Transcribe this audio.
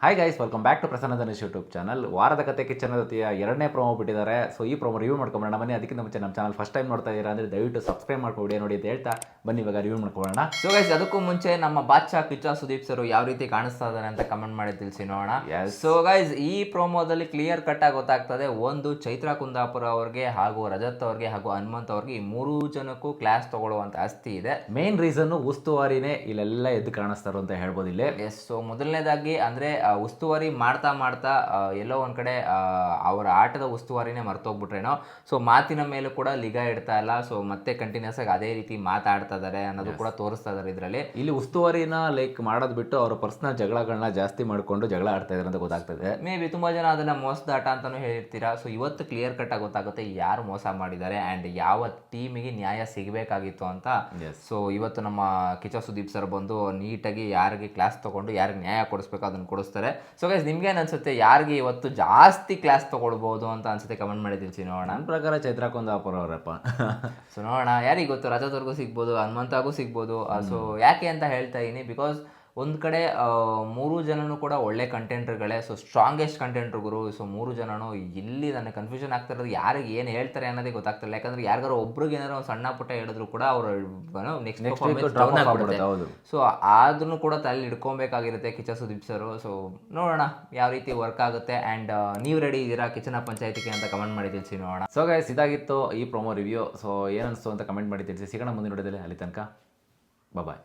Hi guys, welcome back to Prasanna Dhanush YouTube channel. ವಾರದ ಕತೆ ಕಿಚ್ಚನ ಜೊತೆಯ ಎರಡನೇ ಪ್ರೋಮೋ ಬಿಟ್ಟಿದ್ದಾರೆ. ಸೊ ಈ ಪ್ರೋಮೋ ರಿವ್ಯೂ ಮಾಡ್ಕೊಂಬೋಣ ಬನ್ನಿ. ಅದಕ್ಕಿಂತ ಮುಂಚೆ ನಮ್ಮ ಚಾನಲ್ ಫಸ್ಟ್ ಟೈಮ್ ನೋಡ್ತಾ ಇದ್ದೀರಾ ಅಂದರೆ ದಯವಿಟ್ಟು ಸಬ್ಸ್ಕ್ರೈಬ್ ಮಾಡ್ಕೊಂಡು ನೋಡಿ ಅಂತ ಹೇಳ್ತಾ ಬನ್ನಿ ಇವಾಗ ರಿವ್ಯೂ ಮಾಡ್ಕೊಳ್ಳೋಣ. ಸೊ ಗೈಸ್, ಅದಕ್ಕೂ ಮುಂಚೆ ನಮ್ಮ ಬಾದ್ಶಾ ಕಿಚ್ಚ ಸುದೀಪ್ ಸರ್ ಯಾವ ರೀತಿ ಕಾಣಿಸ್ತಾ ಇದ್ದಾರೆ ಅಂತ ಕಮೆಂಟ್ ಮಾಡಿ ತಿಳಿಸಿ ನೋಡೋಣ. ಸೊ ಗೈಸ್, ಈ ಪ್ರೋಮೋದಲ್ಲಿ ಕ್ಲಿಯರ್ ಕಟ್ ಆಗಿ ಗೊತ್ತಾಗ್ತದೆ, ಒಂದು ಚೈತ್ರಾ ಕುಂದಾಪುರ ಅವ್ರಿಗೆ ಹಾಗೂ ರಜತ್ ಅವ್ರಿಗೆ ಹಾಗೂ ಹನುಮಂತ್ ಅವ್ರಿಗೆ ಈ ಮೂರು ಜನಕ್ಕೂ ಕ್ಲಾಸ್ ತಗೊಳ್ಳುವಂತ ಆಸ್ತಿ ಇದೆ. ಮೇನ್ ರೀಸನ್ ಉಸ್ತುವಾರಿನೇ ಇಲ್ಲೆಲ್ಲ ಎದ್ದು ಕಾಣಿಸ್ತಾರೋ ಅಂತ ಹೇಳ್ಬೋದು ಇಲ್ಲಿ. ಎಸ್, ಸೊ ಮೊದಲನೇದಾಗಿ ಅಂದ್ರೆ ಉಸ್ತುವಾರಿ ಮಾಡ್ತಾ ಮಾಡ್ತಾ ಎಲ್ಲೋ ಒಂದ್ ಕಡೆ ಅವರ ಆಟದ ಉಸ್ತುವಾರಿನೇ ಮರ್ತೋಗ್ಬಿಟ್ರೇನೋ. ಸೊ ಮಾತಿನ ಮೇಲೂ ಕೂಡ ನಿಗಾ ಇಡ್ತಾ ಇಲ್ಲ. ಸೊ ಮತ್ತೆ ಕಂಟಿನ್ಯೂಸ್ ಆಗಿ ಅದೇ ರೀತಿ ಮಾತಾಡ್ತಾ ಇದಾರೆ ಅನ್ನೋದು ಕೂಡ ತೋರಿಸ್ತಾ ಇದಾರೆ ಇದರಲ್ಲಿ. ಇಲ್ಲಿ ಉಸ್ತುವಾರಿನ ಲೈಕ್ ಮಾಡೋದು ಬಿಟ್ಟು ಅವರ ಪರ್ಸನಲ್ ಜಗಳಗಳನ್ನ ಜಾಸ್ತಿ ಮಾಡ್ಕೊಂಡು ಜಗಳ ಆಡ್ತಾ ಇದಾರೆ ಅಂತ ಗೊತ್ತಾಗ್ತದೆ. ಮೇ ಬಿ ತುಂಬಾ ಜನ ಅದನ್ನ ಮೋಸದ ಆಟ ಅಂತಾನು ಹೇಳಿರ್ತೀರಾ. ಸೊ ಇವತ್ತು ಕ್ಲಿಯರ್ ಕಟ್ ಆಗಿ ಗೊತ್ತಾಗುತ್ತೆ ಯಾರು ಮೋಸ ಮಾಡಿದ್ದಾರೆ ಅಂಡ್ ಯಾವ ಟೀಮಿಗೆ ನ್ಯಾಯ ಸಿಗಬೇಕಾಗಿತ್ತು ಅಂತ. ಸೊ ಇವತ್ತು ನಮ್ಮ ಕಿಚ್ಚ ಸುದೀಪ್ ಸರ್ ಬಂದು ನೀಟಾಗಿ ಯಾರಿಗೆ ಕ್ಲಾಸ್ ತಗೊಂಡು ಯಾರಿಗೆ ನ್ಯಾಯ ಕೊಡಿಸ್ಬೇಕು ಅದನ್ನು ಕೊಡಿಸ್ತಾರೆ. ಸೊ ಗೈಸ್, ನಿಮ್ಗೇನು ಅನ್ಸುತ್ತೆ, ಯಾರಿಗೆ ಇವತ್ತು ಜಾಸ್ತಿ ಕ್ಲಾಸ್ ತಗೊಳ್ಬಹುದು ಅಂತ ಅನ್ಸುತ್ತೆ ಕಮೆಂಟ್ ಮಾಡಿ ತಿಳಿಸಿ ನೋಡೋಣ. ನನ್ನ ಪ್ರಕಾರ ಚೈತ್ರಾ ಕುಂದಾಪುರ ಅವರಪ್ಪ. ಸೊ ನೋಡೋಣ, ಯಾರಿಗೆ ಗೊತ್ತು, ರಜತವ್ರಿಗೂ ಸಿಗ್ಬೋದು, ಹನುಮಂತಾಗೂ ಸಿಗ್ಬೋದು. ಸೊ ಯಾಕೆ ಅಂತ ಹೇಳ್ತಾ ಇದೀನಿ, ಬಿಕಾಸ್ ಒಂದು ಕಡೆ ಮೂರು ಜನನು ಕೂಡ ಒಳ್ಳೆ ಕಂಟೆಂಟ್ರುಗಳೇ. ಸೊ ಸ್ಟ್ರಾಂಗೆಸ್ಟ್ ಕಂಟೆಂಟ್ರುಗಳು. ಸೊ ಮೂರು ಜನನು ಇಲ್ಲಿ ನನಗೆ ಕನ್ಫ್ಯೂಷನ್ ಆಗ್ತಾ ಇರೋದು ಯಾರಿಗೆ ಏನು ಹೇಳ್ತಾರೆ ಅನ್ನೋದೇ ಗೊತ್ತಾಗ್ತಿಲ್ಲ. ಯಾಕಂದ್ರೆ ಯಾರಿಗಾರು ಒಬ್ರಿಗೆ ಏನಾರು ಒಂದು ಸಣ್ಣ ಪುಟ್ಟ ಹೇಳಿದ್ರು ಕೂಡ ಅವರು ನೆಕ್ಸ್ಟ್ ಸೊ ಅದನ್ನು ಕೂಡ ತಲೆ ಇಟ್ಕೊಬೇಕಾಗಿರುತ್ತೆ ಕಿಚ್ಚ ಸುದೀಪ್ ಸರ್. ಸೊ ನೋಡೋಣ ಯಾವ ರೀತಿ ವರ್ಕ್ ಆಗುತ್ತೆ. ಆ್ಯಂಡ್ ನೀವು ರೆಡಿ ಇದ್ದೀರಾ ಕಿಚನ ಪಂಚಾಯತಿಗೆ ಅಂತ ಕಮೆಂಟ್ ಮಾಡಿ ತಿಳಿಸಿ ನೋಡೋಣ. ಸೊ ಗೈಸ್, ಇದಾಗಿತ್ತು ಈ ಪ್ರೊಮೋ ರಿವ್ಯೂ. ಸೊ ಏನನ್ನಿಸ್ತು ಅಂತ ಕಮೆಂಟ್ ಮಾಡಿ ತಿಳಿಸಿ. ಸಿಗೋಣ ಮುಂದಿನ ನೋಡಿದಲ್ಲಿ. ಅಲ್ಲಿ ತನಕ ಬಾಯ್.